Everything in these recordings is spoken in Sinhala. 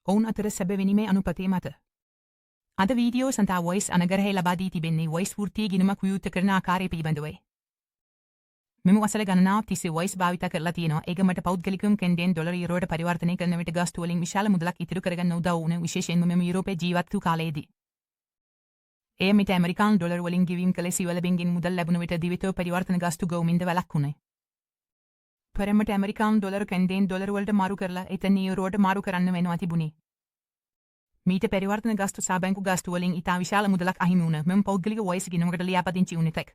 ඔවුන් අතර සැබවිනිමේ අනුපතේ මත. අද වීඩියෝ සඳහා වොයිස් අනගරහය ලබා දී තිබෙන්නේ වොයිස් වෘත්තීය ගිණුමක් විවෘත කරන ආකාරය පිළිබඳවයි. මෙම වසර ගණනාවක් තිස්සේ වොයිස් භාවිත කරලා තියෙනවා. ඒක මට පෞද්ගලිකවම කෙන්ඩියන් ඩොලර් යුරෝවට පරිවර්තනය කරන විට ගාස්තු වලින් විශාල මුදලක් ඉතිරි කරගන්න උදව් වුණ විශේෂයෙන්ම මෙම යුරෝපයේ ජීවත් වූ කාලයේදී. එය මිට ඇමරිකානු ඩොලර් වලින් ගෙවීම් කළ සිවල බෙන්ගින් මුදල් ලැබුණ විට දිවිතව පරිවර්තන ගාස්තු ගවමින්ද වැළක්වුණේ. පෙරමට ඇමරිකානු ඩොලර් කෙන්ඩියන් ඩොලර් වලට මාරු කරලා එතන යුරෝවට මාරු කරන්න වෙනවා තිබුණේ. මීට පරිවර්තන ගාස්තු සහ බැංකු ගාස්තු වලින් ඉතා විශාල මුදලක් අහිමි වුණ මෙම පෞද්ගලික වොයිස් ගිණුමකට ලියාපදිංචි වුණ තෙක්.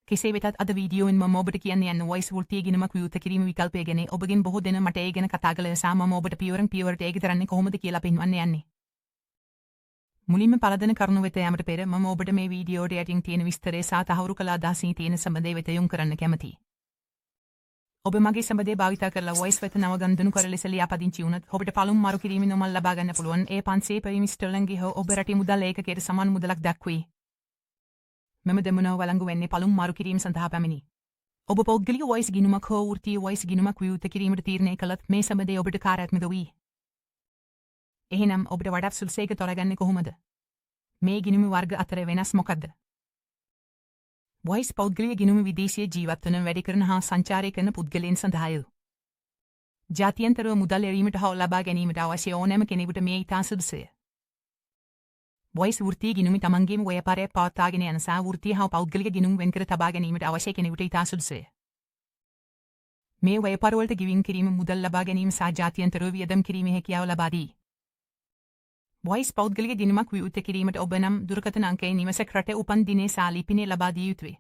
කෙසේ වෙතත් අද වීඩියෝෙන් මම ඔබට කියන්න යන වොයිස් වෘත්තීය ගිණුමක් විවෘත කිරීම විකල්පය ගැන ඔබගෙන් බොහෝ දෙනා මට ඒ ගැන කතා කළා සහ මම ඔබට පියවරෙන් පියවරට ඒක කරන්නේ කොහොමද කියලා පෙන්වන්න යන්නේ. මුලින්ම පළදෙන කරුණු වෙත යෑමට පෙර මම ඔබට මේ වීඩියෝට යටින් තියෙන විස්තරය සහ තහවුරු කළ අදහසින් තියෙන සම්බන්ධය වෙත යොමු කරන්න කැමතියි. ඔබ මගේ සම්බන්ධය භාවිත කරලා වොයිස් වෙත නව ගනුදෙනු කර ලෙස ලියාපදිංචි වුණත් ඔබට පළමු මාරු කිරීමේ නොමල් ලබා ගන්න පුළුවන්. ඒ 500 පරිමි ස්ටර්ලින්ග් හෝ ඔබ රටේ මුදල් ඒකකයට සමාන මුදලක් දක්වයි. මෙම දෙමුණව වළංගු වෙන්නේ පළමු මාරු කිරීම සඳහා පැමිණි. ඔබ පෞද්ගලික වොයිස් ගිණුමක් හෝ වෘත්තීය වොයිස් ගිණුමක් විවෘත කිරීමට තීරණය කළත් මේ සම්බන්ධය ඔබට කාර්යාත්මක වී. එහෙනම් ඔබට වඩාත් සුළුසේක තොරගන්නේ කොහොමද? මේ ගිණුම වර්ග අතර වෙනස් මොකක්ද? වොයිස් පෞද්ගලික ගිණුම විදේශීය ජීවත් වන වැඩි කරන හා සංචාරය කරන පුද්ගලයන් සඳහාය. ජාත්‍යන්තරව මුදල් එරීමට හා ලබා ගැනීමට අවශ්‍ය ඕනෑම කෙනෙකුට මේ ඉතා සුදුසුය. වොයිස් වෘත්තීය ගිණුම තමන්ගේම ව්‍යාපාරය පවත්වාගෙන යන සහ වෘත්තීය හා පෞද්ගලික ගිණුම් වෙන්කර තබා ගැනීමට අවශ්‍ය කෙනෙකුට ඉතා සුදුසුය. මේ ව්‍යාපාරවලට ගෙවීම් කිරීම මුදල් ලබා ගැනීම සහ ජාත්‍යන්තරව වියදම් කිරීමේ හැකියාව ලබා දී. වොයිස් පෞද්ගලික ගිණුමක් විවෘත කිරීමට ඔබ නම් දුරකථන අංකය නිවසක රටේ උපන් දිනේ සහ ලිපිනය ලබා දිය යුතුය.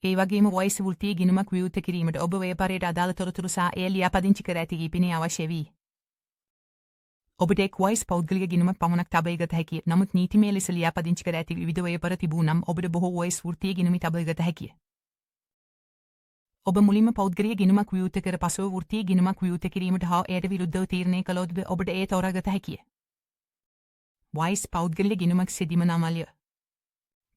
ඒ වගේම වොයිස් වෘත්තීය ගිණුමක් විවෘත කිරීමට ඔබ ව්‍යාපාරයට අදාළ තොරතුරු සහ එය ලියාපදිංචි කර ඇති ලිපිනය අවශ්‍ය වී. ඔබට එක් වොයිස් පෞද්ගලික ගිණුමක් පමණක් තබාගත හැකිය. නමුත් නීතිමය ලෙස ලියාපදිංචි කර ඇති විවිධ ව්‍යාපාර තිබූ නම් ඔබට බොහෝ වොයිස් වෘත්තීය ගිණුම් තබාගත හැකිය. ඔබ මුලින්ම පෞද්ගලික ගිණුමක් විවෘත කර පසුව වෘත්තීය ගිණුමක් විවෘත කිරීමට හා එයට විරුද්ධව තීරණය කළොත් ඔබට එය තෝරාගත හැකිය. වොයිස් පෞද්ගලික ගිණුමක් සිදීම නමල්ය.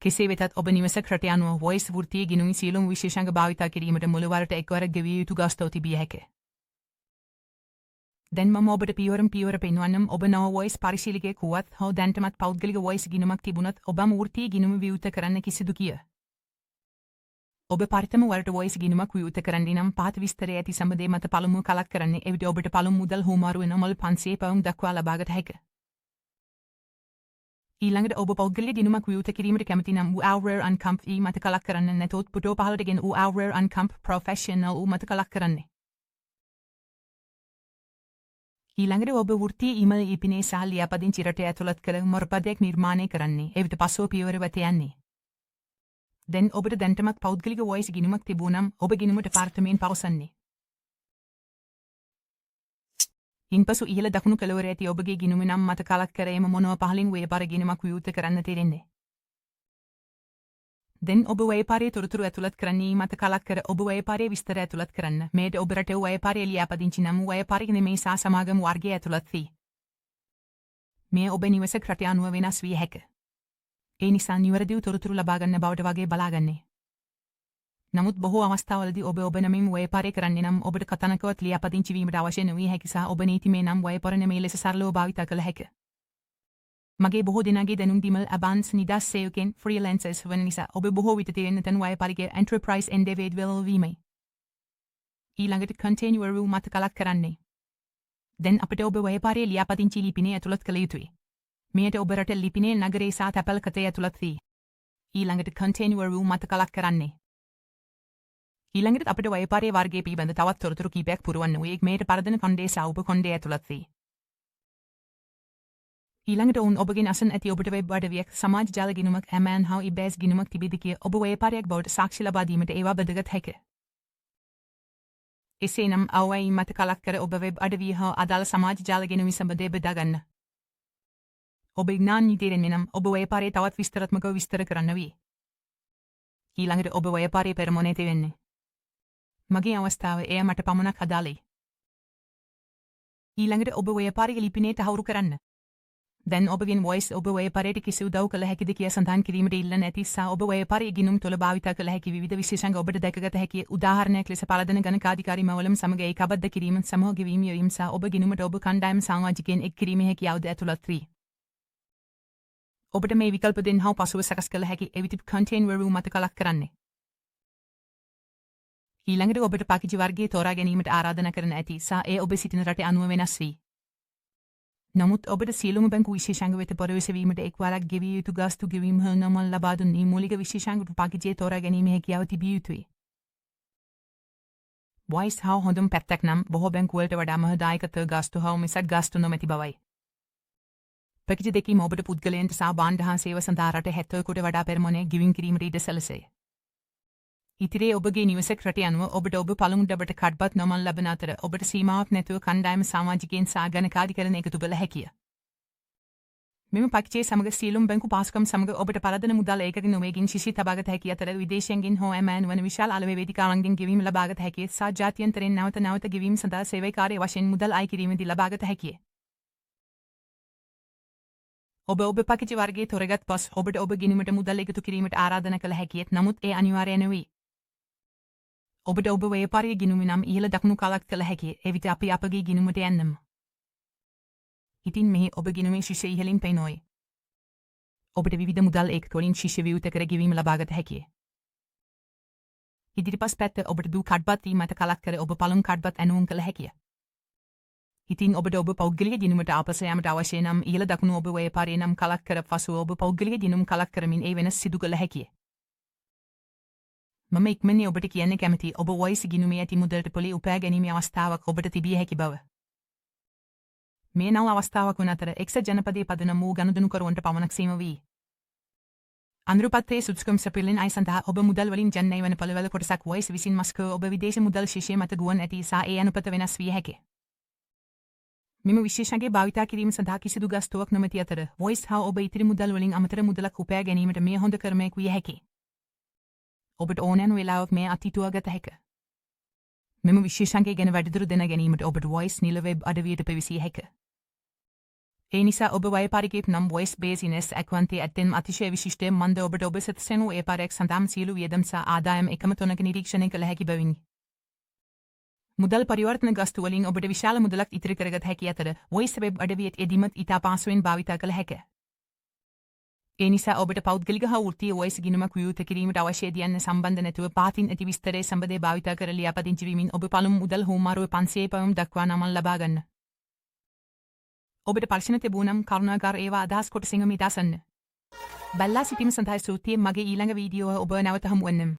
කෙසේ වෙතත් ඔබ නිවසක රට යනුව වොයිස් වෘත්තීය ගිණුම් සියලුම විශේෂාංග භාවිත කිරීමට මුලවරට එක්වර ගෙවිය යුතු ගාස්තු තිබිය හැකිය. දැන් මම ඔබට පියවරෙන් පියවර පෙන්වන්නම්. ඔබ නව වොයිස් පරිශීලකයෙක් වුවත් හෝ දැනටමත් පෞද්ගලික වොයිස් ගිණුමක් තිබුණත් ඔබම වෘත්තීය ගිණුම විවෘත කරන්න කිසිදු කිය. ඔබ පරිතම වලට වොයිස් ගිණුමක් විවෘත කරන්නේ නම් පහත විස්තරය ඇති සම්බන්ධය මත පළමුව කලක් කරන්නේ. එවිට ඔබට පළමු මුදල් හුවමාරු වෙන මොල් 500 පවුම් දක්වා ලබාගත හැකිය. ඊළඟට ඔබ පෞද්ගලික ගිණුමක් විවෘත කිරීමට කැමති නම් URR uncomp මත කලක් කරන්න නැතොත් පුටුව පහළට ගෙන URR uncomp professional මත කලක් කරන්න. ඊළඟට ඔබ වෘත්තීය ඊමේල් ලිපිනය සහ ලියාපදිංචි රට ඇතුළත් කළ මොරපදයක් නිර්මාණය කරන්නේ. එවිට පසුව පියවර වෙත යන්නේ. දැන් ඔබට දැනටමත් පෞද්ගලික වොයිස් ගිණුමක් තිබූ නම් ඔබ ගිණුමට පාර්තමයෙන් පවසන්නේ. ඉන්පසු ඉහළ දකුණු කෙළවර ඇති ඔබගේ ගිණුම නම් මත කලක් කර එම මොනව පහලින් ව්‍යාපාර ගිණුමක් විවෘත කරන්න තීරණය. දැන් ඔබ ව්‍යාපාරයේ තොරතුරු ඇතුළත් කරන්නේ මත කලක් කර ඔබ ව්‍යාපාරයේ විස්තර ඇතුළත් කරන්න. මේට ඔබ රටේ ව්‍යාපාරයේ ලියාපදිංචි නම් ව්‍යාපාරික නෙමෙයි සහ සමාගම් වර්ගය ඇතුළත් වී. මේ ඔබ නිවසක රට අනුව වෙනස් විය හැකිය. ඒ නිසා නිවැරදිව තොරතුරු ලබා ගන්න බවට වගේ බලාගන්නේ. නමුත් බොහෝ අවස්ථාවලදී ඔබ නමින් ව්‍යාපාරය කරන්නේ නම් ඔබට කතනකවත් ලියාපදිංචි වීමට අවශ්‍ය නොවිය හැකි සහ ඔබ නීතිමය නම් ව්‍යාපාර නෙමෙයි ලෙස සරලව භාවිත කළ හැකිය. මගේ බොහෝ දෙනාගේ දැනුම් දීමල් අබාන්ස් නිදස් සේවකයන් ෆ්‍රීලැන්සර්ස් වන නිසා ඔබ බොහෝ විට තේරෙන තැන් ව්‍යාපාරික එන්ටර්ප්‍රයිස් ඉන්ඩිවිඩුවල් වීමයි. ඊළඟට කන්ටිනියුවර් මත කලක් කරන්නේ. දැන් අපිට ඔබ ව්‍යාපාරයේ ලියාපදිංචි ලිපිනය ඇතුළත් කළ යුතුයි. මෙයට ඔබ රට ලිපිනය නගරේ සහ තැපැල් කතේ ඇතුළත් වී. ඊළඟට කන්ටිනියුවර් මත කලක් කරන්නේ. ඊළඟට අපිට ව්‍යාපාරයේ වර්ගයේ පිළිබඳ තවත් තොරතුරු කිහිපයක් පුරවන්න ඕනේ. මේට පරදෙන කොණ්ඩේ සහ උප කොණ්ඩේ ඇතුළත් වී. ඊළඟට ඔබගෙන් අසන් ඇති ඔබට වෙබ් අඩවියක් සමාජ ජාල ගිණුමක් ඇමෑන් හා ඉබේස් ගිණුමක් තිබීද කිය ඔබ ව්‍යාපාරයක් බවට සාක්ෂි ලබා දීමට ඒවා බදගත් හැකිය. එසේනම් අවයි මත කලක් කර ඔබ වෙබ් අඩවිය හා අදාළ සමාජ ජාල ගිණුම සම්බන්ධව බෙදා ගන්න. ඔබ ඥාන නීතියෙන් නම් ඔබ ව්‍යාපාරයේ තවත් විස්තරාත්මකව විස්තර කරන්න වී. ඊළඟට ඔබ ව්‍යාපාරයේ පෙරමුණේ තෙවෙන්නේ. මගේ අවස්ථාව එය මට පමණක් අදාළයි. ඊළඟට ඔබ ව්‍යාපාරික ලිපිනය තහවුරු කරන්න. දැන් ඔබගෙන් වොයිස් ඔබ ව්‍යාපාරයට කිසි උදව් කළ හැකිද කියා සඳහන් කිරීමට ඉල්ලන ඇති සා ඔබ ව්‍යාපාරයේ ගිණුම් තුළ භාවිත කළ හැකි විවිධ විශේෂාංග ඔබට දැකගත හැකි උදාහරණයක් ලෙස පළදෙන ගණකාධිකාරී මවලම් සමග ඒකාබද්ධ කිරීම සමූහ ගෙවීම යොයීම සහ ඔබ ගිණුමට ඔබ කණ්ඩායම සමාජිකයන් එක් කිරීමේ හැකියාවද ඇතුළත් වී ඔබට මේ විකල්ප දෙන්නා පසුව සකස් කළ හැකි එවිට කන්ටේන් වරු මත කලක් කරන්නේ ඊළඟට ඔබට පාකිජි වර්ගයේ තෝරා ගැනීමට ආරාධනා කරන ඇති සා ඒ ඔබ සිටින රටේ අනුව වෙනස් වී නමුත් ඔබට සියලුම බැංකු විශේෂාංග වෙත ප්‍රවේශ වීමට එක්වරක් ගෙවිය යුතු ගාස්තු ගෙවීම නමල් ලබා දුන්නේ මූලික විශේෂාංග පාකිජයේ තෝරා ගැනීමේ හැකියාව තිබිය යුතුයි. වොයිස් හා හොඳම පැත්තක් නම් බොහෝ බැංකු වලට වඩා මහදායකත්ව ගාස්තු හා මිසක් ගාස්තු නොමැති බවයි. පැකේජ් දෙකීම ඔබට පුද්ගලයන්ට සහ භාණ්ඩ හා සේවා සඳහා රට 70කට වඩා පෙරමුණේ ගෙවීම් කිරීමට ඉඩ සැලසේ. ඉතිරේ ඔබගේ නිවසක රටේ අනුව ඔබට ඔබ පළමු ඩබට කඩ්බත් නොමල් ලබන අතර ඔබට සීමාවක් නැතුව කණ්ඩායම සමාජිකයන් සහ ගණකාධිකරණ එකතු කළ හැකිය. මෙම පැකේජයේ සමග සියලුම බැංකු පාසුකම් සමග ඔබට පළදෙන මුදල් ඒකක නොවේගින් ශිෂ්‍ය තබාගත හැකි අතර විදේශයන්ගෙන් හෝ එමෑන් වන විශාල අලෙවි වේදිකාවන්ගෙන් ගෙවීම ලබාගත හැකිය සහ ජාත්‍යන්තරයෙන් නැවත නැවත ගෙවීම සඳහා සේවකාරී වශයෙන් මුදල් අය කිරීමේදී ලබාගත හැකිය. ඔබ පැකේජ් වර්ගයේ තොරගත් පස් ඔබට ඔබ ගිණුමට මුදල් එකතු කිරීමට ආරාධනා කළ හැකිය. නමුත් ඒ අනිවාර්ය නොවේ. ඔබට ඔබ ව්‍යාපාරයේ ගිණුම නම් ඉහළ දකුණු කලක් කළ හැකිය. එවිට අපි අපගේ ගිණුමට යන්නම. ඉතින් මෙහි ඔබ ගිණුමේ ශිෂ්‍ය ඉහළින් පෙනෝයි. ඔබට විවිධ මුදල් ඒකක වලින් ශිෂ්‍ය විවෘත කර ගෙවීම ලබාගත හැකිය. ඉදිරිපස් පැත්ත ඔබට දූ කඩ්බත් මත කලක් කර ඔබ පළමු කඩ්බත් ඇනුම් කළ හැකිය. ඉතින් ඔබට ඔබ පෞද්ගලික ගිණුමට ආපසු යාමට අවශ්‍ය නම් ඉහළ දකුණු ඔබ ව්‍යාපාරයේ නම් කලක් කර පසුව ඔබ පෞද්ගලික ගිණුම් කලක් කරමින් ඒ වෙනස් සිදු කළ හැකිය. මම ඉක්මනින් ඔබට කියන්න කැමති ඔබ වොයිස් ගිණුමේ ඇති මුදලට පොලි උපයා ගැනීමේ අවස්ථාවක් ඔබට තිබිය හැකි බව. මේ නව අවස්ථාවක් වන අතර එක්සත් ජනපදයේ පදනම් වූ ගනුදෙනුකරුවන්ට පමණක් සීම වී. අනුරපත්‍රයේ සුදුසුකම් සපයන අය සඳහා ඔබ මුදල් වලින් ජනනය වන පළවල කොටසක් වොයිස් විසින් මස්කෝ ඔබ විදේශ මුදල් ශිෂ්‍ය මත ගුවන් ඇති සා ඒ අනුපත වෙනස් විය හැකිය. මෙම විශේෂාංගයේ භාවිතා කිරීම සඳහා කිසිදු ගාස්තුවක් නොමැති අතර වොයිස් හා ඔබ ඉතිරි මුදල් වලින් අමතර මුදලක් උපයා ගැනීමට මේ හොඳ ක්‍රමයක් විය හැකියි. ඔබට ඕනෑම වෙලාවක මේ අතීතුවා ගත හැකිය. මෙම විශේෂාංගය ගැන වැඩිදුර දැන ගැනීමට ඔබට වොයිස් නිල වෙබ් අඩවියට පැවිසිය හැකිය. ඒ නිසා ඔබ ව්‍යාපාරිකයෙක් නම් වොයිස් බේසිනස් ඇක්වන්තේ ඇත්තෙන් අතිශය විශිෂ්ට මන්ද ඔබට ඔබ සෙතසෙනු ව්‍යාපාරයක් සඳහාම සියලු වියදම් සහ ආදායම් එකම තොනක නිරීක්ෂණය කළ හැකි බැවිනි. මුදල් පරිවර්තන ගාස්තු වලින් ඔබට විශාල මුදලක් ඉතිරි කරගත හැකි අතර වොයිස් වෙබ් අඩවියට එදීමත් ඉතා පහසුවෙන් භාවිත කළ හැකිය. ඒ නිසා ඔබට පෞද්ගලික හා වෘත්තීය වොයිස් ගිණුමක් විවෘත කිරීමට අවශ්‍ය දියන්න සම්බන්ධ නැතුව පාතින් ඇති විස්තරයේ සම්බන්ධය භාවිත කර ලියාපදිංචි වීමෙන් ඔබ පළමු මුදල් හුවමාරුව 500 පවුම් දක්වා නමල් ලබා ගන්න. ඔබට ප්‍රශ්න තිබුණා නම් කරුණාකර ඒවා අදහස් කොට සිංහම ඉදාසන්න. බැලලා සිටීම සඳහා ස්තුතියි. මගේ ඊළඟ වීඩියෝව ඔබ නැවත හමු වෙන්නම්.